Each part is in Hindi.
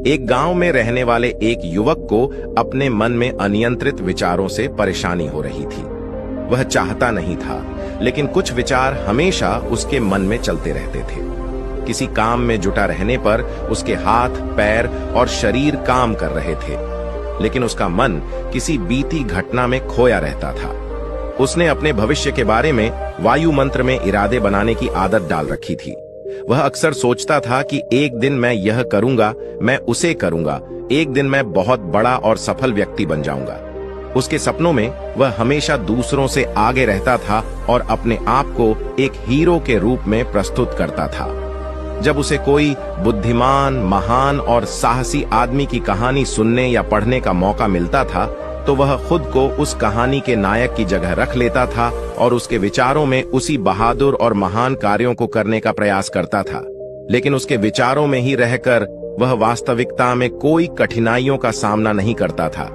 एक गांव में रहने वाले एक युवक को अपने मन में अनियंत्रित विचारों से परेशानी हो रही थी। वह चाहता नहीं था, लेकिन कुछ विचार हमेशा उसके मन में चलते रहते थे। किसी काम में जुटा रहने पर उसके हाथ, पैर और शरीर काम कर रहे थे, लेकिन उसका मन किसी बीती घटना में खोया रहता था। उसने अपने भविष्य के बारे में वायु मंत्र में इरादे बनाने की आदत डाल रखी थी। वह अक्सर सोचता था कि एक दिन मैं यह करूंगा, मैं उसे करूंगा, एक दिन मैं बहुत बड़ा और सफल व्यक्ति बन जाऊंगा। उसके सपनों में वह हमेशा दूसरों से आगे रहता था और अपने आप को एक हीरो के रूप में प्रस्तुत करता था। जब उसे कोई बुद्धिमान, महान और साहसी आदमी की कहानी सुनने या पढ़ने का मौका मिलता था, तो वह खुद को उस कहानी के नायक की जगह रख लेता था और उसके विचारों में उसी बहादुर और महान कार्यों को करने का प्रयास करता था। लेकिन उसके विचारों में ही रहकर वह वास्तविकता में कोई कठिनाइयों का सामना नहीं करता था।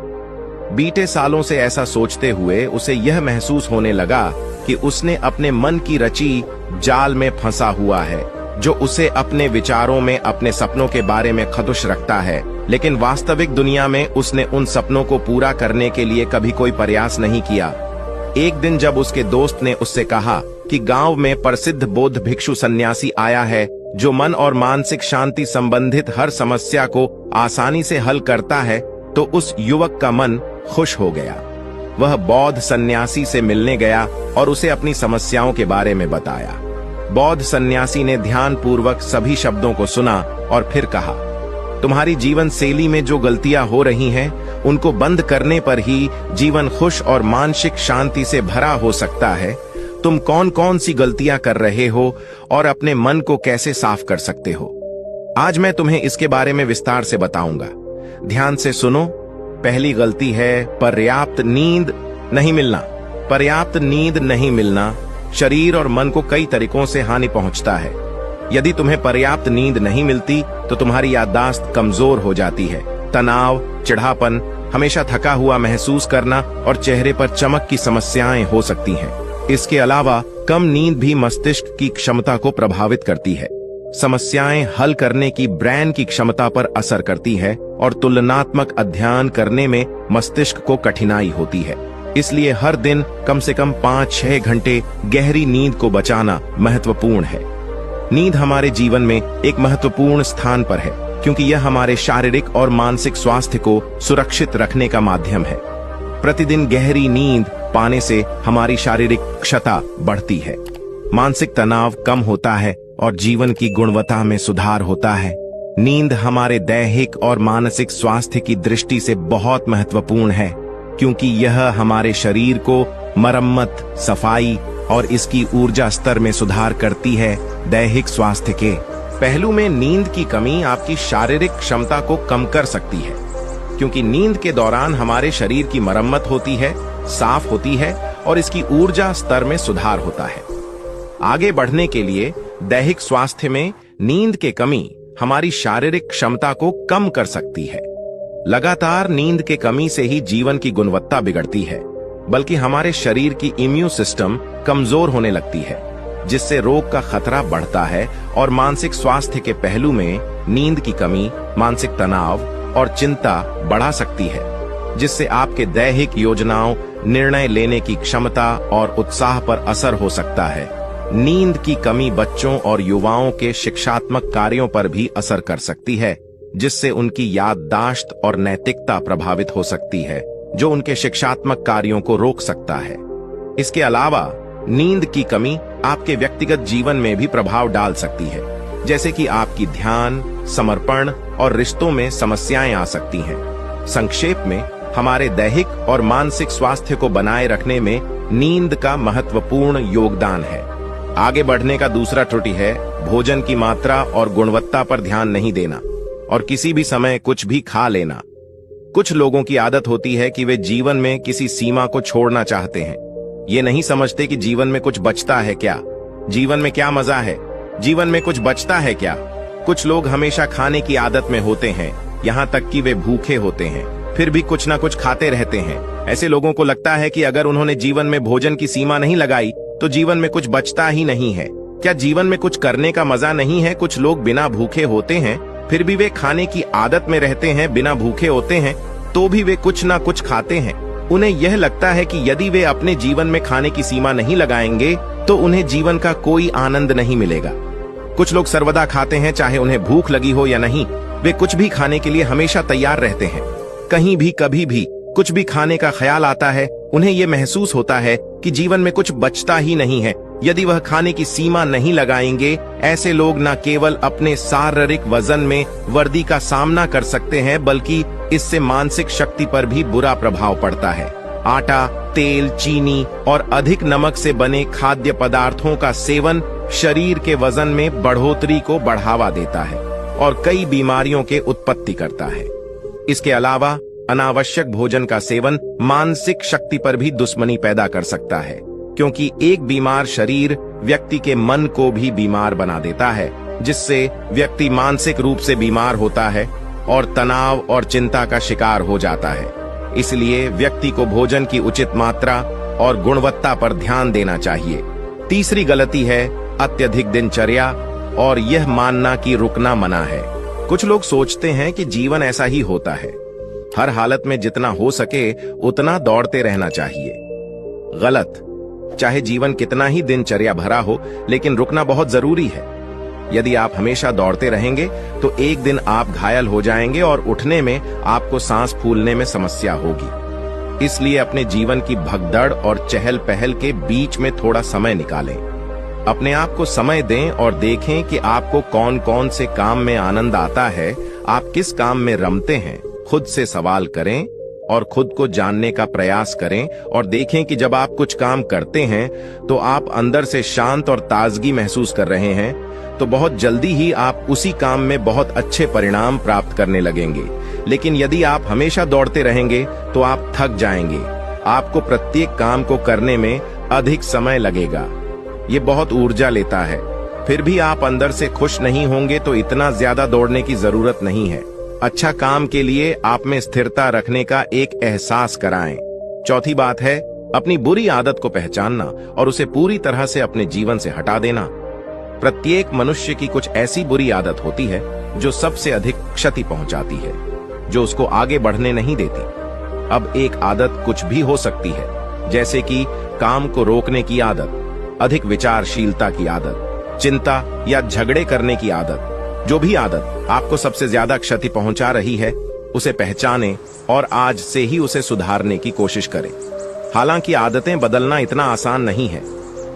बीते सालों से ऐसा सोचते हुए उसे यह महसूस होने लगा कि उसने अपने मन की रची जाल में फंसा हुआ है, जो उसे अपने विचारों में अपने सपनों के बारे में खदुश रखता है, लेकिन वास्तविक दुनिया में उसने उन सपनों को पूरा करने के लिए कभी कोई प्रयास नहीं किया। एक दिन जब उसके दोस्त ने उससे कहा कि गांव में प्रसिद्ध बौद्ध भिक्षु सन्यासी आया है, जो मन और मानसिक शांति संबंधित हर समस्या को आसानी से हल करता है, तो उस युवक का मन खुश हो गया। वह बौद्ध सन्यासी से मिलने गया और उसे अपनी समस्याओं के बारे में बताया। बौद्ध सन्यासी ने ध्यानपूर्वक सभी शब्दों को सुना और फिर कहा, तुम्हारी जीवन शैली में जो गलतियां हो रही हैं, उनको बंद करने पर ही जीवन खुश और मानसिक शांति से भरा हो सकता है। तुम कौन कौन सी गलतियां कर रहे हो और अपने मन को कैसे साफ कर सकते हो? आज मैं तुम्हें इसके बारे में विस्तार से बताऊंगा। ध्यान से सुनो। पहली गलती है पर्याप्त नींद नहीं मिलना। पर्याप्त नींद नहीं मिलना शरीर और मन को कई तरीकों से हानि पहुंचता है। यदि तुम्हें पर्याप्त नींद नहीं मिलती तो तुम्हारी याददाश्त कमजोर हो जाती है। तनाव, चिढ़ापन, हमेशा थका हुआ महसूस करना और चेहरे पर चमक की समस्याएं हो सकती हैं। इसके अलावा कम नींद भी मस्तिष्क की क्षमता को प्रभावित करती है। समस्याएं हल करने की ब्रेन की क्षमता पर असर करती है और तुलनात्मक अध्ययन करने में मस्तिष्क को कठिनाई होती है। इसलिए हर दिन कम से कम 5-6 घंटे गहरी नींद को बचाना महत्वपूर्ण है। नींद हमारे जीवन में एक महत्वपूर्ण स्थान पर है, क्योंकि यह हमारे शारीरिक और मानसिक स्वास्थ्य को सुरक्षित रखने का माध्यम है। प्रतिदिन गहरी नींद पाने से हमारी शारीरिक क्षमता बढ़ती है, मानसिक तनाव कम होता है और जीवन की गुणवत्ता में सुधार होता है। नींद हमारे दैहिक और मानसिक स्वास्थ्य की दृष्टि से बहुत महत्वपूर्ण है, क्योंकि यह हमारे शरीर को मरम्मत, सफाई और इसकी ऊर्जा स्तर में सुधार करती है। दैहिक स्वास्थ्य के पहलू में नींद की कमी आपकी शारीरिक क्षमता को कम कर सकती है, क्योंकि नींद के दौरान हमारे शरीर की मरम्मत होती है, साफ होती है और इसकी ऊर्जा स्तर में सुधार होता है। आगे बढ़ने के लिए दैहिक स्वास्थ्य में नींद की कमी हमारी शारीरिक क्षमता को कम कर सकती है। लगातार नींद के कमी से ही जीवन की गुणवत्ता बिगड़ती है, बल्कि हमारे शरीर की इम्यून सिस्टम कमजोर होने लगती है, जिससे रोग का खतरा बढ़ता है। और मानसिक स्वास्थ्य के पहलू में नींद की कमी मानसिक तनाव और चिंता बढ़ा सकती है, जिससे आपके दैहिक योजनाओं, निर्णय लेने की क्षमता और उत्साह पर असर हो सकता है। नींद की कमी बच्चों और युवाओं के शिक्षात्मक कार्यों पर भी असर कर सकती है, जिससे उनकी याददाश्त और नैतिकता प्रभावित हो सकती है, जो उनके शिक्षात्मक कार्यों को रोक सकता है। इसके अलावा नींद की कमी आपके व्यक्तिगत जीवन में भी प्रभाव डाल सकती है, जैसे कि आपकी ध्यान, समर्पण और रिश्तों में समस्याएं आ सकती हैं। संक्षेप में, हमारे दैहिक और मानसिक स्वास्थ्य को बनाए रखने में नींद का महत्वपूर्ण योगदान है। आगे बढ़ने का दूसरा त्रुटि है भोजन की मात्रा और गुणवत्ता पर ध्यान नहीं देना और किसी भी समय कुछ भी खा लेना। कुछ लोगों की आदत होती है कि वे जीवन में किसी सीमा को छोड़ना चाहते हैं। ये नहीं समझते कि जीवन में कुछ बचता है क्या, जीवन में क्या मजा है, जीवन में कुछ बचता है क्या। कुछ लोग हमेशा खाने की आदत में होते हैं, यहाँ तक कि वे भूखे होते हैं, फिर भी कुछ ना कुछ खाते रहते हैं। ऐसे लोगों को लगता है कि अगर उन्होंने जीवन में भोजन की सीमा नहीं लगाई तो जीवन में कुछ बचता ही नहीं है। क्या जीवन में कुछ करने का मजा नहीं है? कुछ लोग बिना भूखे होते हैं फिर भी वे खाने की आदत में रहते हैं, बिना भूखे होते हैं तो भी वे कुछ ना कुछ खाते हैं। उन्हें यह लगता है कि यदि वे अपने जीवन में खाने की सीमा नहीं लगाएंगे तो उन्हें जीवन का कोई आनंद नहीं मिलेगा। कुछ लोग सर्वदा खाते हैं, चाहे उन्हें भूख लगी हो या नहीं। वे कुछ भी खाने के लिए हमेशा तैयार रहते हैं। कहीं भी कभी भी कुछ भी खाने का ख्याल आता है, उन्हें यह महसूस होता है कि जीवन में कुछ बचता ही नहीं है यदि वह खाने की सीमा नहीं लगाएंगे। ऐसे लोग न केवल अपने शारीरिक वजन में वृद्धि का सामना कर सकते हैं, बल्कि इससे मानसिक शक्ति पर भी बुरा प्रभाव पड़ता है। आटा, तेल, चीनी और अधिक नमक से बने खाद्य पदार्थों का सेवन शरीर के वजन में बढ़ोतरी को बढ़ावा देता है और कई बीमारियों के उत्पत्ति करता है। इसके अलावा अनावश्यक भोजन का सेवन मानसिक शक्ति पर भी दुश्मनी पैदा कर सकता है, क्योंकि एक बीमार शरीर व्यक्ति के मन को भी बीमार बना देता है, जिससे व्यक्ति मानसिक रूप से बीमार होता है और तनाव और चिंता का शिकार हो जाता है। इसलिए व्यक्ति को भोजन की उचित मात्रा और गुणवत्ता पर ध्यान देना चाहिए। तीसरी गलती है अत्यधिक दिनचर्या और यह मानना कि रुकना मना है। कुछ लोग सोचते हैं कि जीवन ऐसा ही होता है, हर हालत में जितना हो सके उतना दौड़ते रहना चाहिए। गलत। चाहे जीवन कितना ही दिनचर्या भरा हो, लेकिन रुकना बहुत जरूरी है। यदि आप हमेशा दौड़ते रहेंगे तो एक दिन आप घायल हो जाएंगे और उठने में आपको सांस फूलने में समस्या होगी। इसलिए अपने जीवन की भगदड़ और चहल पहल के बीच में थोड़ा समय निकालें। अपने आप को समय दें और देखें कि आपको कौन कौन से काम में आनंद आता है, आप किस काम में रमते हैं। खुद से सवाल करें और खुद को जानने का प्रयास करें और देखें कि जब आप कुछ काम करते हैं तो आप अंदर से शांत और ताजगी महसूस कर रहे हैं, तो बहुत जल्दी ही आप उसी काम में बहुत अच्छे परिणाम प्राप्त करने लगेंगे। लेकिन यदि आप हमेशा दौड़ते रहेंगे तो आप थक जाएंगे। आपको प्रत्येक काम को करने में अधिक समय लगेगा। ये बहुत ऊर्जा लेता है। फिर भी आप अंदर से खुश नहीं होंगे तो इतना ज्यादा दौड़ने की जरूरत नहीं है। अच्छा काम के लिए आप में स्थिरता रखने का एक एहसास कराएं। चौथी बात है अपनी बुरी आदत को पहचानना और उसे पूरी तरह से अपने जीवन से हटा देना। प्रत्येक मनुष्य की कुछ ऐसी बुरी आदत होती है जो सबसे अधिक क्षति पहुंचाती है, जो उसको आगे बढ़ने नहीं देती। अब एक आदत कुछ भी हो सकती है, जैसे कि काम को रोकने की आदत, अधिक विचारशीलता की आदत, चिंता या झगड़े करने की आदत। जो भी आदत आपको सबसे ज्यादा क्षति पहुंचा रही है, उसे पहचानें और आज से ही उसे सुधारने की कोशिश करें। हालांकि आदतें बदलना इतना आसान नहीं है,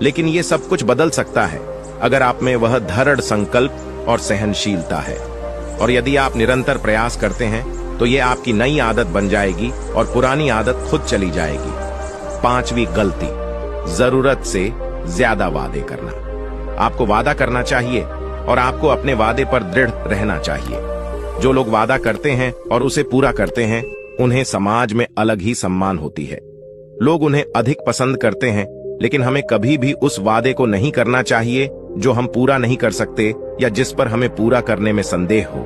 लेकिन ये सब कुछ बदल सकता है अगर आप में वह दृढ़ संकल्प और सहनशीलता है। और यदि आप निरंतर प्रयास करते हैं तो ये आपकी नई आदत बन जाएगी और पुरानी आदत खुद चली जाएगी। पांचवी गलती, जरूरत से ज्यादा वादे करना। आपको वादा करना चाहिए और आपको अपने वादे पर दृढ़ रहना चाहिए। जो लोग वादा करते हैं और उसे पूरा करते हैं, उन्हें समाज में अलग ही सम्मान होती है। लोग उन्हें अधिक पसंद करते हैं, लेकिन हमें कभी भी उस वादे को नहीं करना चाहिए जो हम पूरा नहीं कर सकते या जिस पर हमें पूरा करने में संदेह हो।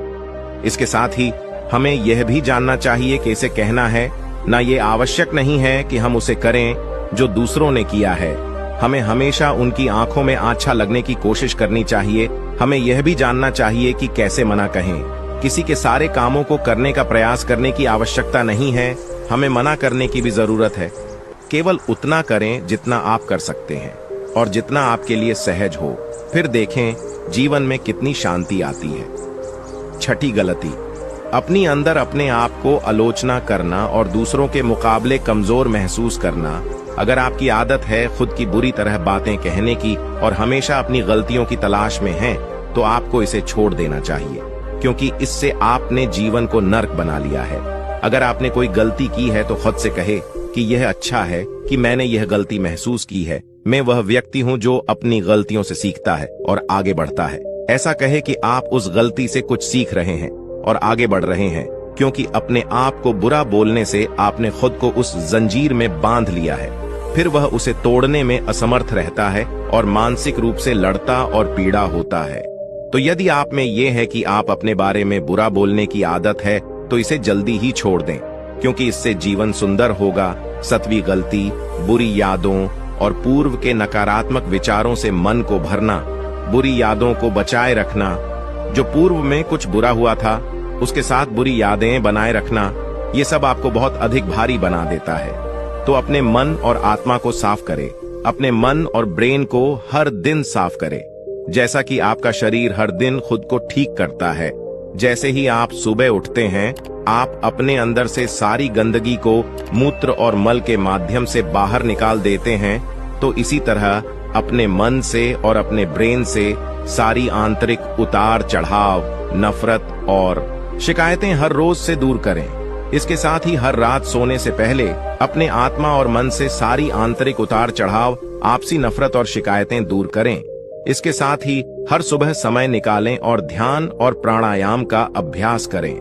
इसके साथ ही हमें यह भी जानना चाहिए कि इसे कहना है ना, ये आवश्यक नहीं है कि हम उसे करें जो दूसरों ने किया है। हमें हमेशा उनकी आंखों में अच्छा लगने की कोशिश करनी चाहिए। हमें यह भी जानना चाहिए कि कैसे मना कहें। किसी के सारे कामों को करने का प्रयास करने की आवश्यकता नहीं है, हमें मना करने की भी जरूरत है। केवल उतना करें जितना आप कर सकते हैं और जितना आपके लिए सहज हो। फिर देखें जीवन में कितनी शांति आती है। छठी गलती, अपनी अंदर अपने आप को आलोचना करना और दूसरों के मुकाबले कमजोर महसूस करना। अगर आपकी आदत है खुद की बुरी तरह बातें कहने की और हमेशा अपनी गलतियों की तलाश में हैं, तो आपको इसे छोड़ देना चाहिए, क्योंकि इससे आपने जीवन को नर्क बना लिया है। अगर आपने कोई गलती की है तो खुद से कहे कि यह अच्छा है कि मैंने यह गलती महसूस की है। मैं वह व्यक्ति हूं जो अपनी गलतियों से सीखता है और आगे बढ़ता है। ऐसा कहे कि आप उस गलती से कुछ सीख रहे हैं और आगे बढ़ रहे हैं, क्योंकि अपने आप को बुरा बोलने से आपने खुद को उस जंजीर में बांध लिया है। फिर वह उसे तोड़ने में असमर्थ रहता है और मानसिक रूप से लड़ता और पीड़ा होता है। तो यदि आप में यह है कि आप अपने बारे में बुरा बोलने की आदत है, तो इसे जल्दी ही छोड़ दें, क्योंकि इससे जीवन सुंदर होगा। सतवीं गलती, बुरी यादों और पूर्व के नकारात्मक विचारों से मन को भरना। बुरी यादों को बचाए रखना जो पूर्व में कुछ बुरा हुआ था उसके साथ बुरी यादें बनाए रखना, ये सब आपको बहुत अधिक भारी बना देता है। तो अपने मन और आत्मा को साफ करें। अपने मन और ब्रेन को हर दिन साफ करें, जैसा कि आपका शरीर हर दिन खुद को ठीक करता है। जैसे ही आप सुबह उठते हैं, आप अपने अंदर से सारी गंदगी को मूत्र और मल के माध्यम से बाहर निकाल देते हैं। तो इसी तरह अपने मन से और अपने ब्रेन से सारी आंतरिक उतार चढ़ाव, नफरत और शिकायतें हर रोज से दूर करें। इसके साथ ही हर रात सोने से पहले अपने आत्मा और मन से सारी आंतरिक उतार चढ़ाव, आपसी नफरत और शिकायतें दूर करें। इसके साथ ही हर सुबह समय निकालें और ध्यान और प्राणायाम का अभ्यास करें।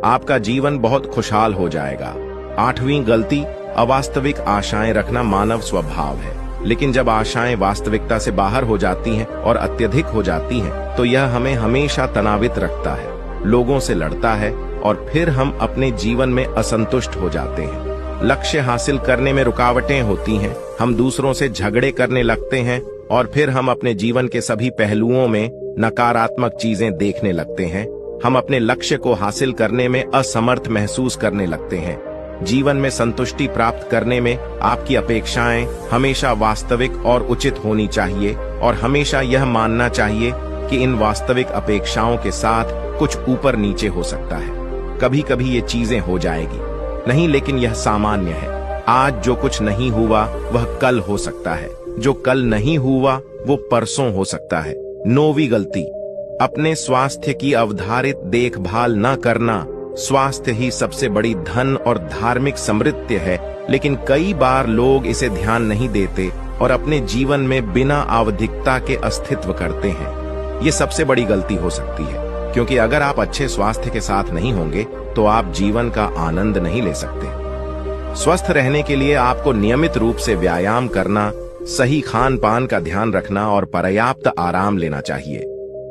आपका जीवन बहुत खुशहाल हो जाएगा। 8वीं गलती, अवास्तविक आशाएं रखना मानव स्वभाव है, लेकिन जब आशाएं वास्तविकता से बाहर हो जाती हैं और अत्यधिक हो जाती हैं, तो यह हमें हमेशा तनावित रखता है, लोगों से लड़ता है और फिर हम अपने जीवन में असंतुष्ट हो जाते हैं। लक्ष्य हासिल करने में रुकावटें होती हैं, हम दूसरों से झगड़े करने लगते हैं और फिर हम अपने जीवन के सभी पहलुओं में नकारात्मक चीजें देखने लगते हैं। हम अपने लक्ष्य को हासिल करने में असमर्थ महसूस करने लगते हैं। जीवन में संतुष्टि प्राप्त करने में आपकी अपेक्षाएं हमेशा वास्तविक और उचित होनी चाहिए और हमेशा यह मानना चाहिए कि इन वास्तविक अपेक्षाओं के साथ कुछ ऊपर नीचे हो सकता है। कभी कभी ये चीजें हो जाएगी नहीं, लेकिन यह सामान्य है। आज जो कुछ नहीं हुआ वह कल हो सकता है, जो कल नहीं हुआ वो परसों हो सकता है। 9वीं गलती, अपने स्वास्थ्य की अवधारित देखभाल न करना। स्वास्थ्य ही सबसे बड़ी धन और धार्मिक समृद्धि है, लेकिन कई बार लोग इसे ध्यान नहीं देते और अपने जीवन में बिना आवधिकता के अस्तित्व करते हैं। ये सबसे बड़ी गलती हो सकती है, क्योंकि अगर आप अच्छे स्वास्थ्य के साथ नहीं होंगे तो आप जीवन का आनंद नहीं ले सकते। स्वस्थ रहने के लिए आपको नियमित रूप से व्यायाम करना, सही खान पान का ध्यान रखना और पर्याप्त आराम लेना चाहिए।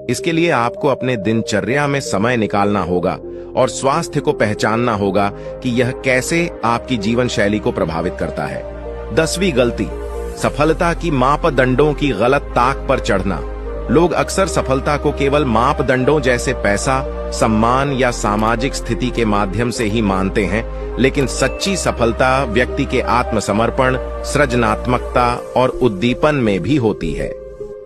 इसके लिए आपको अपने दिनचर्या में समय निकालना होगा और स्वास्थ्य को पहचानना होगा कि यह कैसे आपकी जीवन शैली को प्रभावित करता है। 10वीं गलती, सफलता की मापदंडों की गलत ताक पर चढ़ना। लोग अक्सर सफलता को केवल मापदंडों जैसे पैसा, सम्मान या सामाजिक स्थिति के माध्यम से ही मानते हैं, लेकिन सच्ची सफलता व्यक्ति के आत्मसमर्पण, सृजनात्मकता और उद्दीपन में भी होती है।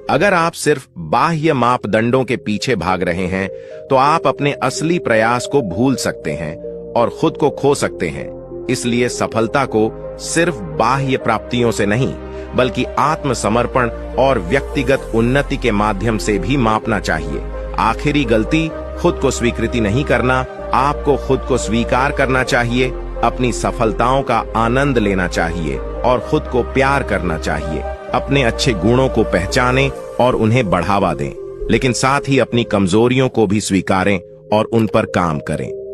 अगर आप सिर्फ बाह्य मापदंडों के पीछे भाग रहे हैं, तो आप अपने असली प्रयास को भूल सकते हैं और खुद को खो सकते हैं। इसलिए सफलता को सिर्फ बाह्य प्राप्तियों से नहीं, बल्कि आत्मसमर्पण और व्यक्तिगत उन्नति के माध्यम से भी मापना चाहिए। आखिरी गलती, खुद को स्वीकृति नहीं करना। आपको खुद को स्वीकार करना चाहिए, अपनी सफलताओं का आनंद लेना चाहिए और खुद को प्यार करना चाहिए। अपने अच्छे गुणों को पहचानें और उन्हें बढ़ावा दें, लेकिन साथ ही अपनी कमजोरियों को भी स्वीकारें और उन पर काम करें।